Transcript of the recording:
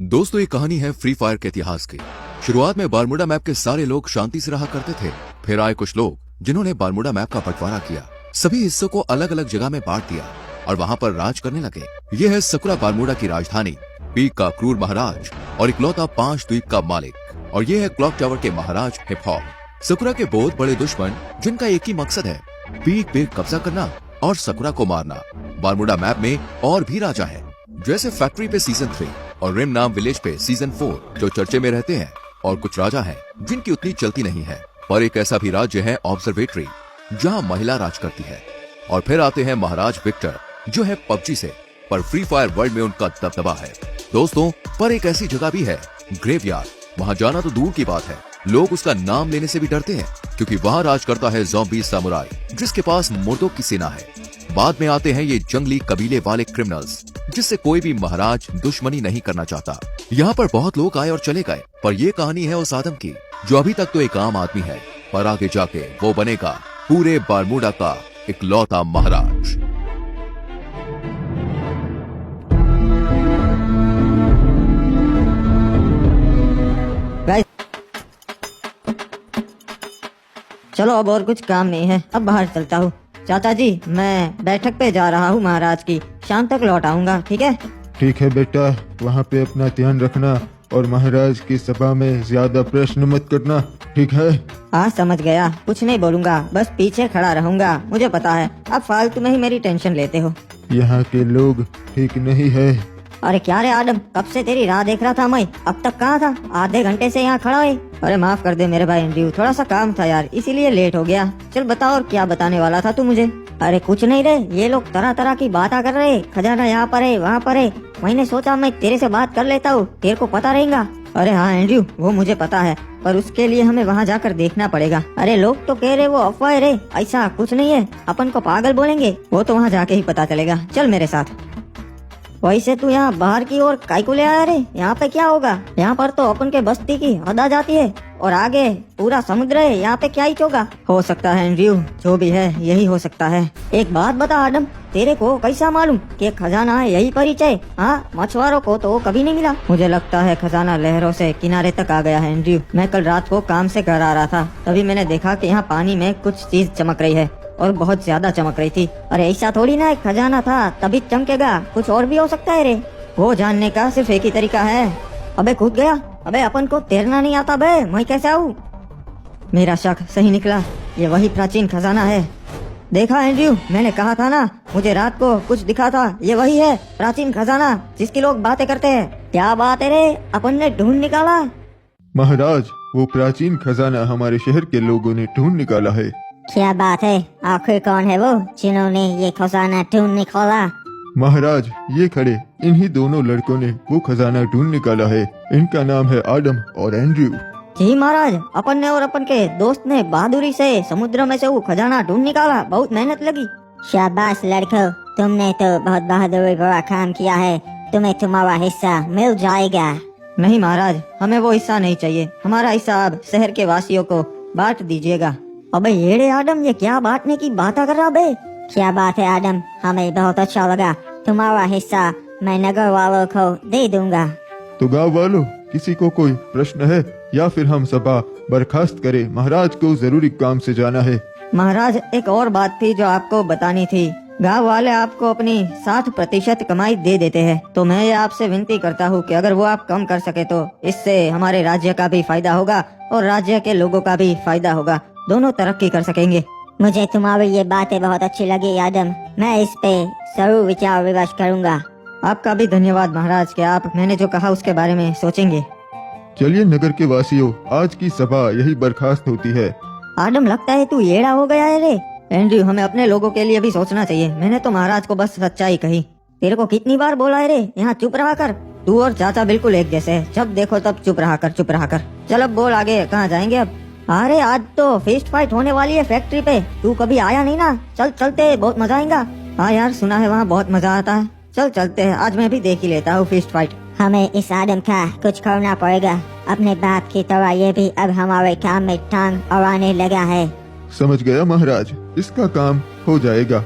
दोस्तों, ये कहानी है फ्री फायर के इतिहास की। शुरुआत में बारमूडा मैप के सारे लोग शांति से रहा करते थे। फिर आए कुछ लोग जिन्होंने बारमूडा मैप का बंटवारा किया, सभी हिस्सों को अलग अलग जगह में बांट दिया और वहाँ पर राज करने लगे। ये है सकुरा बारमूडा की राजधानी, पीक का क्रूर महाराज और इकलौता 5 द्वीप का मालिक। और ये है क्लॉक टावर के महाराज हिप हॉप। सकुरा के बहुत बड़े दुश्मन जिनका एक ही मकसद है, पीक पे कब्जा करना और सकुरा को मारना। बारमूडा मैप में और भी राजा है, जैसे फैक्ट्री पे सीजन 3 और रिम नाम विलेज पे सीजन 4 जो चर्चे में रहते हैं। और कुछ राजा हैं जिनकी उतनी चलती नहीं है। पर एक ऐसा भी राज्य है ऑब्जर्वेटरी, जहां महिला राज करती है। और फिर आते हैं महाराज विक्टर, जो है पबजी से, पर फ्री फायर वर्ल्ड में उनका दबदबा है। दोस्तों, पर एक ऐसी जगह भी है, ग्रेवयार्ड। वहाँ जाना तो दूर की बात है, लोग उसका नाम लेने से भी डरते हैं, क्योंकि वहाँ राज करता है ज़ॉम्बी सामुराई, जिसके पास मुर्दों की सेना है। बाद में आते हैं ये जंगली कबीले वाले क्रिमिनल्स, जिससे कोई भी महाराज दुश्मनी नहीं करना चाहता। यहाँ पर बहुत लोग आए और चले गए, पर ये कहानी है उस आदम की, जो अभी तक तो एक आम आदमी है, पर आगे जाके वो बनेगा पूरे बारमूडा का इकलौता महाराज। चलो, अब और कुछ काम नहीं है, अब बाहर चलता हूँ। चाचा जी, मैं बैठक पे जा रहा हूँ महाराज की, शाम तक लौट आऊंगा, ठीक है? ठीक है बेटा, वहाँ पे अपना ध्यान रखना और महाराज की सभा में ज्यादा प्रश्न मत करना, ठीक है? हाँ, समझ गया, कुछ नहीं बोलूंगा, बस पीछे खड़ा रहूंगा। मुझे पता है आप फालतू में ही मेरी टेंशन लेते हो। यहाँ के लोग ठीक नहीं है। अरे क्या रे आदम, कब से तेरी राह देख रहा था मैं, अब तक कहाँ था? आधे घंटे से यहाँ खड़ा है। अरे माफ कर दे मेरे भाई एंड्रयू, थोड़ा सा काम था यार, इसीलिए लेट हो गया। चल बताओ, और क्या बताने वाला था तू मुझे? अरे कुछ नहीं रे, ये लोग तरह तरह की बातें कर रहे, खजाना यहाँ पर है, वहाँ पर है। मैंने सोचा मैं तेरे से बात कर लेता हूँ, तेरे को पता रहेगा। अरे हाँ एंड्रयू, वो मुझे पता है, पर उसके लिए हमें वहाँ जाकर देखना पड़ेगा। अरे लोग तो कह रहे वो अफवाह है रे, ऐसा कुछ नहीं है, अपन को पागल बोलेंगे, वो तो वहाँ जाके ही पता चलेगा। चल मेरे साथ। वैसे तू यहाँ बाहर की ओर काहे को ले आया रे? यहाँ पे क्या होगा? यहाँ पर तो अपन के बस्ती की हद आ जाती है और आगे पूरा समुद्र है, यहाँ पे क्या ही होगा? हो सकता है एंड्रयू, जो भी है यही हो सकता है। एक बात बता आदम, तेरे को कैसा मालूम कि खजाना है यही परिचय? हाँ, मछुआरों को तो कभी नहीं मिला। मुझे लगता है खजाना लहरों से किनारे तक आ गया है एंड्रयू। मैं कल रात को काम से घर आ रहा था, तभी मैंने देखा कि यहाँ पानी में कुछ चीज चमक रही है और बहुत ज्यादा चमक रही थी। अरे ऐसा थोड़ी ना एक खजाना था तभी चमकेगा, कुछ और भी हो सकता है रे। वो जानने का सिर्फ एक ही तरीका है। अबे कूद गया, अबे अपन को तैरना नहीं आता बे, मैं कैसे आऊँ? मेरा शक सही निकला, ये वही प्राचीन खजाना है। देखा एंड्रयू, मैंने कहा था ना, मुझे रात को कुछ दिखा था, ये वही है प्राचीन खजाना जिसकी लोग बातें करते हैं। क्या बात है रे, अपन ने ढूंढ निकाला? महाराज, वो प्राचीन खजाना हमारे शहर के लोगों ने ढूंढ निकाला है। क्या बात है? आखिर कौन है वो जिन्होंने ये खजाना ढूंढ निकाला? महाराज, ये खड़े इन्हीं दोनों लड़कों ने वो खजाना ढूंढ निकाला है। इनका नाम है आदम और एंड्रयू। जी महाराज, अपन ने और अपन के दोस्त ने बहादुरी से समुद्र में से वो खजाना ढूंढ निकाला, बहुत मेहनत लगी। शाबाश लड़कों, तुमने तो बहुत बहादुरी भरा काम किया है, तुम्हें तुम्हारा हिस्सा मिल जाएगा। नहीं महाराज, हमें वो हिस्सा नहीं चाहिए, हमारा हिस्सा आप शहर के वासियों को बांट दीजिएगा। अबे येड़े आदम, ये क्या बांटने की बात कर रहा बे? क्या बात है आदम, हमें बहुत अच्छा लगा, तुम्हारा हिस्सा मैं नगर वालों को दे दूंगा। तो गाँव वालों, किसी को कोई प्रश्न है या फिर हम सभा बर्खास्त करें? महाराज को जरूरी काम से जाना है। महाराज, एक और बात थी जो आपको बतानी थी। गांव वाले आपको अपनी 60% कमाई दे देते हैं, तो मैं ये आपसे विनती करता हूँ कि अगर वो आप कम कर सके तो इससे हमारे राज्य का भी फायदा होगा और राज्य के लोगों का भी फायदा होगा, दोनों तरक्की कर सकेंगे। मुझे तुम्हारी ये बातें बहुत अच्छी लगी आदम, मैं इस पे जरूर विचार विमर्श करूंगा। आपका भी धन्यवाद महाराज कि आप मैंने जो कहा उसके बारे में सोचेंगे। चलिए नगर के वासियों, आज की सभा यही बर्खास्त होती है। आदम, लगता है तू येड़ा हो गया है रे। एंड्रयू, हमें अपने लोगों के लिए भी सोचना चाहिए। मैंने तो महाराज को बस सच्चाई कही। तेरे को कितनी बार बोला है रे, यहाँ चुप रहा कर। तू और चाचा बिल्कुल एक जैसे है, जब देखो तब चुप रहा कर, चुप रहा कर। चल अब बोल, आगे कहाँ जाएंगे अब? अरे आज तो फिस्ट फाइट होने वाली है फैक्ट्री पे, तू कभी आया नहीं ना, चल चलते, बहुत मजा आएगा। हाँ यार, सुना है वहाँ बहुत मजा आता है, चल चलते हैं, आज मैं भी देख ही लेता हूँ फिस्ट फाइट। हमें इस आदम का कुछ करना पड़ेगा, अपने बाप की तरह ये भी अब हमारे काम में टांग अड़ाने लगा है। समझ गया महाराज, इसका काम हो जाएगा।